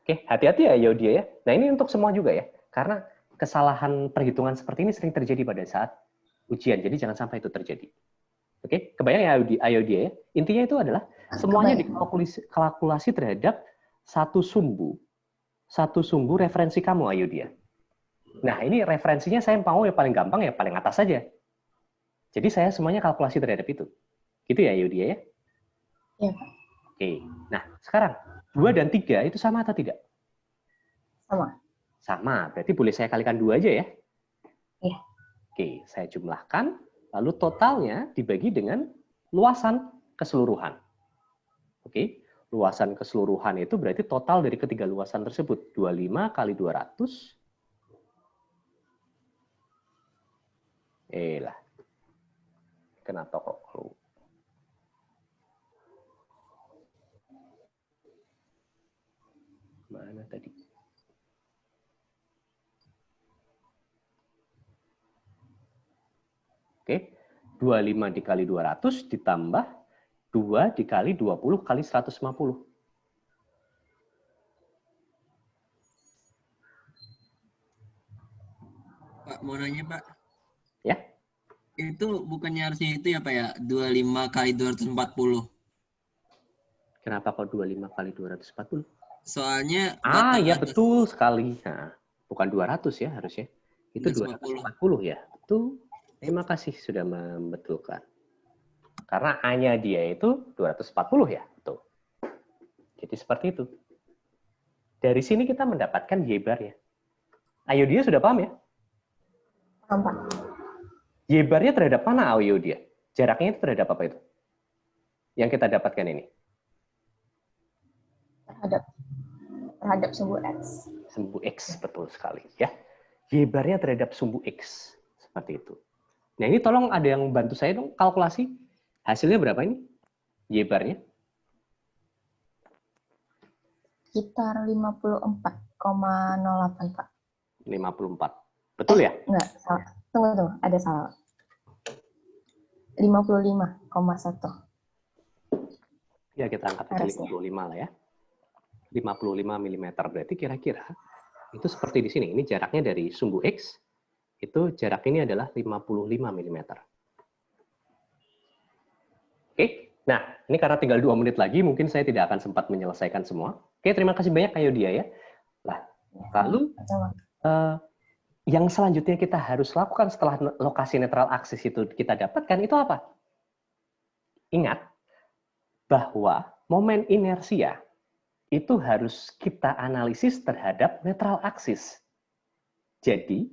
Oke, hati-hati ya Yodia ya. Nah ini untuk semua juga ya. Karena kesalahan perhitungan seperti ini sering terjadi pada saat ujian. Jadi jangan sampai itu terjadi. Oke, kebayang ya Yodia ya. Intinya itu adalah semuanya dikalkulasi terhadap satu sumbu referensi kamu Yodia. Nah ini referensinya saya mau yang paling gampang ya paling atas saja. Jadi saya semuanya kalkulasi terhadap itu. Gitu ya Yodia ya? Iya, Pak. Oke, nah sekarang 2 dan 3 itu sama atau tidak? Sama. Sama, berarti boleh saya kalikan 2 aja ya? Iya. Oke, saya jumlahkan, lalu totalnya dibagi dengan luasan keseluruhan. Oke, luasan keseluruhan itu berarti total dari ketiga luasan tersebut. 25 kali 200. Lah. Kenapa kok? Mana tadi? Oke, 25 dikali 200 ditambah 2 dikali 20 kali 150. Pak, mau nanya Pak. Ya. Itu bukannya harusnya itu ya Pak ya? 25 kali 240. Kenapa kok 25 kali 240? Soalnya ya betul sekali. Nah, bukan 200 ya harusnya. Itu 240 ya. Betul. Terima kasih sudah membetulkan. Karena A-nya dia itu 240 ya. Betul. Jadi seperti itu. Dari sini kita mendapatkan Y bar ya. Ayo dia sudah paham ya? Paham, Pak. Y bar-nya terhadap mana ayo dia? Jaraknya itu terhadap apa itu? Yang kita dapatkan ini. Terhadap sumbu X. Sumbu X, betul sekali ya. Y bar-nya terhadap sumbu X. Seperti itu. Nah ini tolong ada yang bantu saya dong kalkulasi. Hasilnya berapa ini? Y bar-nya? Sekitar 54,08, Pak. 54. Betul ya? Enggak, salah. Tunggu. Ada salah. 55,1. Ya kita angkat aja 55 lah ya. 55 mm berarti kira-kira itu seperti di sini. Ini jaraknya dari sumbu X, itu jarak ini adalah 55 mm. Oke, nah ini karena tinggal 2 menit lagi, mungkin saya tidak akan sempat menyelesaikan semua. Oke, terima kasih banyak Kayo dia ya. Nah, lalu Yang selanjutnya kita harus lakukan setelah lokasi netral aksis itu kita dapatkan itu apa? Ingat bahwa momen inersia itu harus kita analisis terhadap netral aksis. Jadi,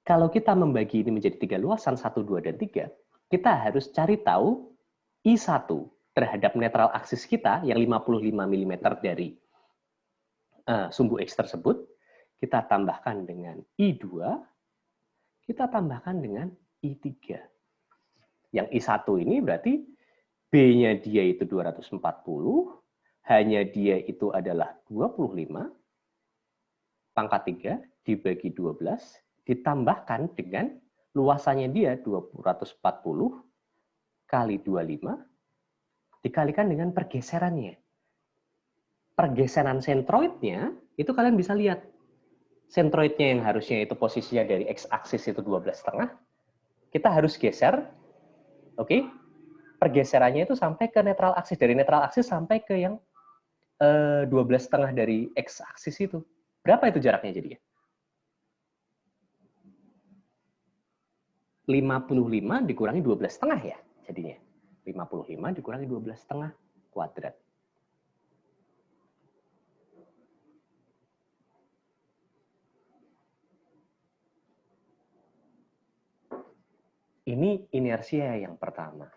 kalau kita membagi ini menjadi 3 luasan, 1, 2, dan 3, kita harus cari tahu I1 terhadap netral aksis kita yang 55 mm dari sumbu X tersebut, kita tambahkan dengan I2, kita tambahkan dengan I3. Yang I1 ini berarti B-nya dia itu 240, H-nya dia itu adalah 25, pangkat 3 dibagi 12, ditambahkan dengan luasannya dia 240 kali 25, dikalikan dengan pergeserannya. Pergeseran sentroidnya, itu kalian bisa lihat. Sentroidnya yang harusnya itu posisinya dari x-aksis itu 12,5, kita harus geser, oke? Pergeserannya itu sampai ke netral aksis, dari netral aksis sampai ke yang 12,5 dari x-aksis itu. Berapa itu jaraknya jadinya? 55 dikurangi 12,5 ya jadinya. 55 dikurangi 12,5 kuadrat. Ini inersia yang pertama.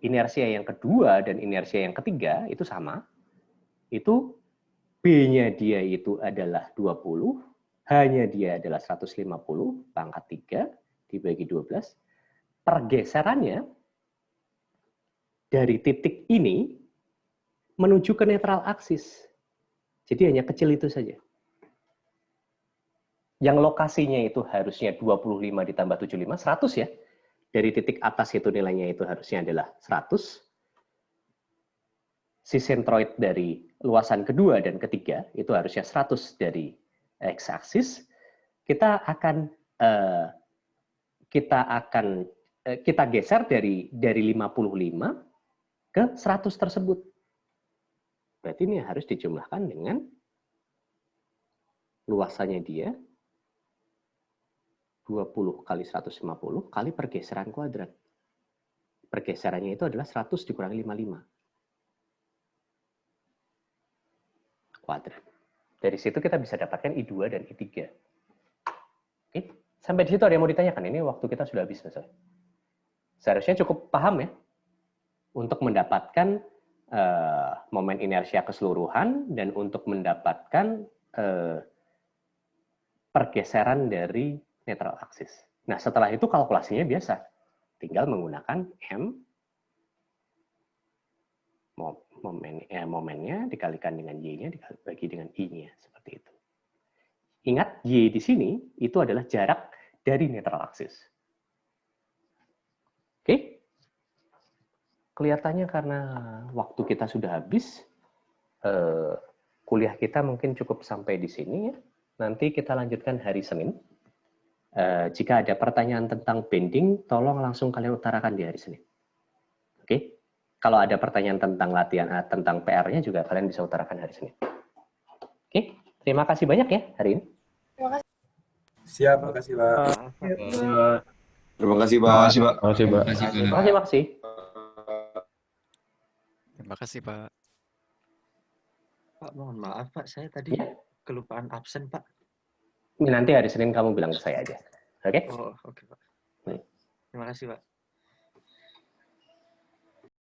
Inersia yang kedua dan inersia yang ketiga itu sama. Itu B-nya dia itu adalah 20, H-nya dia adalah 150, pangkat 3 dibagi 12. Pergeserannya dari titik ini menuju ke netral aksis. Jadi hanya kecil itu saja. Yang lokasinya itu harusnya 25 ditambah 75, 100 ya. Dari titik atas itu nilainya itu harusnya adalah 100. Si sentroid dari luasan kedua dan ketiga itu harusnya 100 dari x-aksis. Kita geser dari 55 ke 100 tersebut. Berarti ini harus dijumlahkan dengan luasannya dia 20 kali 150 kali pergeseran kuadrat. Pergeserannya itu adalah 100 dikurangi 55 kuadrat. Dari situ kita bisa dapatkan I2 dan I3. Oke, sampai di situ ada yang mau ditanyakan? Ini waktu kita sudah habis, selesai. Seharusnya cukup paham ya untuk mendapatkan momen inersia keseluruhan dan untuk mendapatkan pergeseran dari netral aksis. Nah, setelah itu kalkulasinya biasa. Tinggal menggunakan M, momennya dikalikan dengan Y-nya, dibagi dengan I-nya. Seperti itu. Ingat, Y di sini itu adalah jarak dari netral aksis. Oke? Kelihatannya karena waktu kita sudah habis, kuliah kita mungkin cukup sampai di sini ya. Nanti kita lanjutkan hari Senin. Jika ada pertanyaan tentang bending, tolong langsung kalian utarakan di hari Senin. Oke? Kalau ada pertanyaan tentang latihan, tentang PR-nya juga kalian bisa utarakan hari Senin. Oke? Terima kasih banyak ya hari ini. Terima kasih. Siap, makasih, Pak. Terima kasih, Pak. Terima kasih. Terima kasih, Pak. Pak, mohon maaf, Pak. Saya tadi kelupaan absen, Pak. Nanti hari Senin kamu bilang ke saya aja. Oke? Oh, oke, Pak. Terima kasih, Pak.